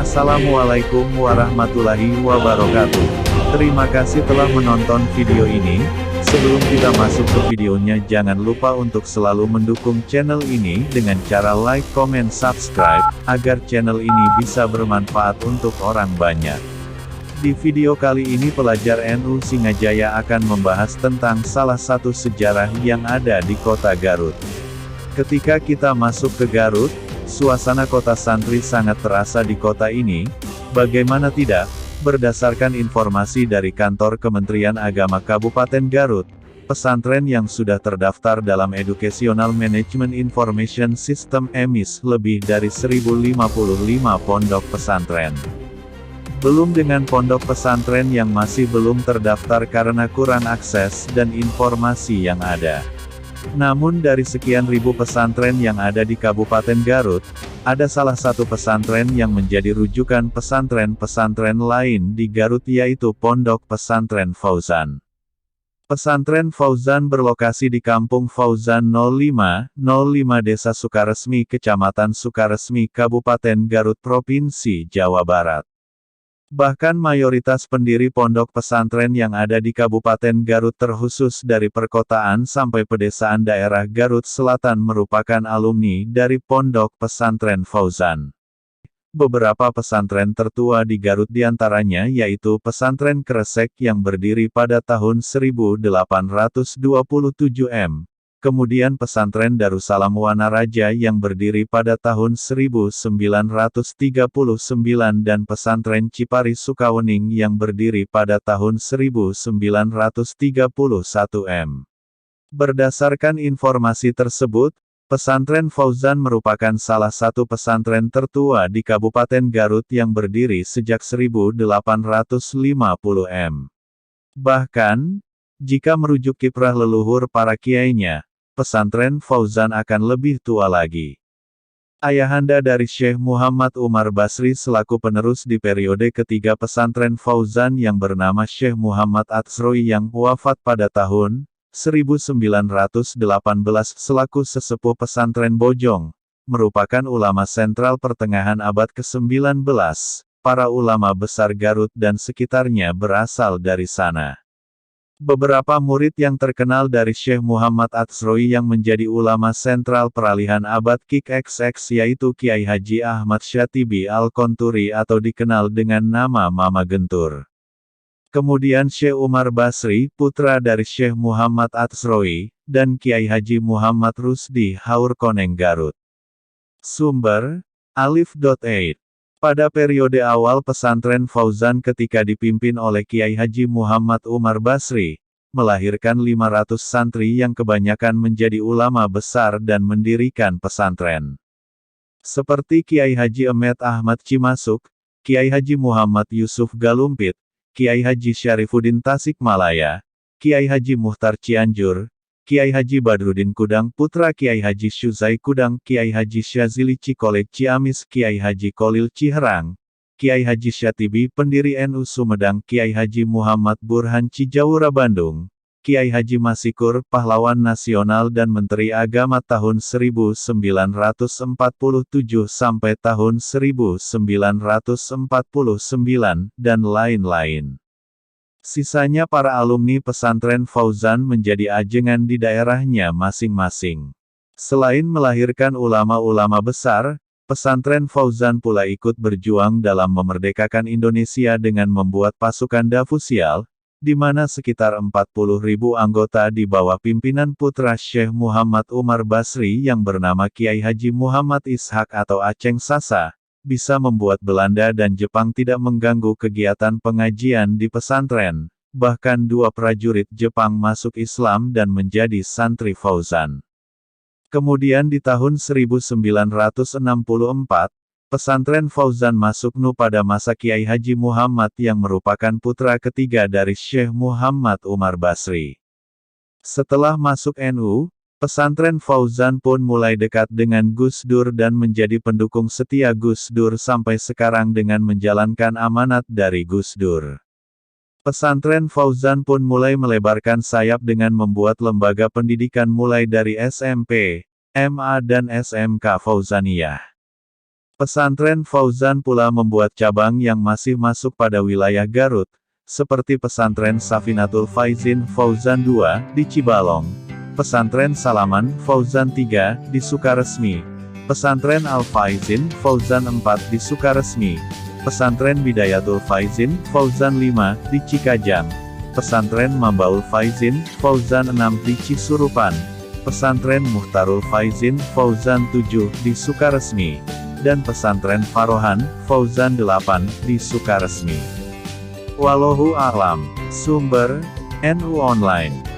Assalamualaikum warahmatullahi wabarakatuh. Terima kasih telah menonton video ini. Sebelum kita masuk ke videonya, jangan lupa untuk selalu mendukung channel ini dengan cara like, comment, subscribe, agar channel ini bisa bermanfaat untuk orang banyak. Di video kali ini pelajar NU Singajaya akan membahas tentang salah satu sejarah yang ada di kota Garut. Ketika kita masuk ke Garut, suasana kota santri sangat terasa di kota ini. Bagaimana tidak? Berdasarkan informasi dari kantor Kementerian Agama Kabupaten Garut, pesantren yang sudah terdaftar dalam Educational Management Information System (EMIS) lebih dari 1055 pondok pesantren. Belum dengan pondok pesantren yang masih belum terdaftar karena kurang akses dan informasi yang ada. Namun dari sekian ribu pesantren yang ada di Kabupaten Garut, ada salah satu pesantren yang menjadi rujukan pesantren-pesantren lain di Garut, yaitu Pondok Pesantren Fauzan. Pesantren Fauzan berlokasi di Kampung Fauzan 05 Desa Sukaresmi, Kecamatan Sukaresmi, Kabupaten Garut, Provinsi Jawa Barat. Bahkan mayoritas pendiri pondok pesantren yang ada di Kabupaten Garut, terkhusus dari perkotaan sampai pedesaan daerah Garut Selatan, merupakan alumni dari Pondok Pesantren Fauzan. Beberapa pesantren tertua di Garut diantaranya yaitu Pesantren Kresek yang berdiri pada tahun 1827 m. Kemudian Pesantren Darussalam Wanaraja yang berdiri pada tahun 1939 dan Pesantren Cipari Sukawening yang berdiri pada tahun 1931 m. Berdasarkan informasi tersebut, Pesantren Fauzan merupakan salah satu pesantren tertua di Kabupaten Garut yang berdiri sejak 1850 m. Bahkan, jika merujuk kiprah leluhur para kiainya, Pesantren Fauzan akan lebih tua lagi. Ayahanda dari Syekh Muhammad Umar Basri selaku penerus di periode ketiga Pesantren Fauzan yang bernama Syekh Muhammad Atsroi yang wafat pada tahun 1918 selaku sesepuh pesantren Bojong, merupakan ulama sentral pertengahan abad ke-19. Para ulama besar Garut dan sekitarnya berasal dari sana. Beberapa murid yang terkenal dari Syekh Muhammad Atsroi yang menjadi ulama sentral peralihan abad KIK-XX yaitu Kiai Haji Ahmad Syatibi Al-Konturi atau dikenal dengan nama Mama Gentur. Kemudian Syekh Umar Basri, putra dari Syekh Muhammad Atsroi, dan Kiai Haji Muhammad Rusdi Haur Koneng Garut. Sumber, Alif.8. Pada periode awal pesantren Fauzan ketika dipimpin oleh Kiai Haji Muhammad Umar Basri, melahirkan 500 santri yang kebanyakan menjadi ulama besar dan mendirikan pesantren. Seperti Kiai Haji Emet Ahmad Cimasuk, Kiai Haji Muhammad Yusuf Galumpit, Kiai Haji Syarifuddin Tasikmalaya, Kiai Haji Muhtar Cianjur, Kiai Haji Badruddin Kudang putra Kiai Haji Syuzai Kudang, Kiai Haji Syazili Cikolek Ciamis, Kiai Haji Kolil Ciherang, Kiai Haji Syatibi pendiri NU Sumedang, Kiai Haji Muhammad Burhan Cijaura Bandung, Kiai Haji Masikur pahlawan nasional dan Menteri Agama tahun 1947 sampai tahun 1949, dan lain-lain. Sisanya para alumni pesantren Fauzan menjadi ajengan di daerahnya masing-masing. Selain melahirkan ulama-ulama besar, pesantren Fauzan pula ikut berjuang dalam memerdekakan Indonesia dengan membuat pasukan Dafusial, di mana sekitar 40.000 anggota di bawah pimpinan putra Syekh Muhammad Umar Basri yang bernama Kiai Haji Muhammad Ishak atau Aceng Sasa, bisa membuat Belanda dan Jepang tidak mengganggu kegiatan pengajian di pesantren. Bahkan 2 prajurit Jepang masuk Islam dan menjadi santri Fauzan. Kemudian di tahun 1964, pesantren Fauzan masuk NU pada masa Kiai Haji Muhammad yang merupakan putra ketiga dari Syekh Muhammad Umar Basri. Setelah masuk NU, pesantren Fauzan pun mulai dekat dengan Gus Dur dan menjadi pendukung setia Gus Dur sampai sekarang dengan menjalankan amanat dari Gus Dur. Pesantren Fauzan pun mulai melebarkan sayap dengan membuat lembaga pendidikan mulai dari SMP, MA dan SMK Fauzaniyah. Pesantren Fauzan pula membuat cabang yang masih masuk pada wilayah Garut, seperti Pesantren Safinatul Faizin Fauzan II, di Cibalong, Pesantren Salaman Fauzan III, di Sukaresmi, Pesantren Al-Faizin Fauzan IV di Sukaresmi, Pesantren Bidayatul Faizin Fauzan V di Cikajang, Pesantren Mambaul Faizin Fauzan VI di Cisurupan, Pesantren Muhtarul Faizin Fauzan VII di Sukaresmi, dan Pesantren Farohan Fauzan VIII di Sukaresmi. Wallahu a'lam. Sumber: NU Online.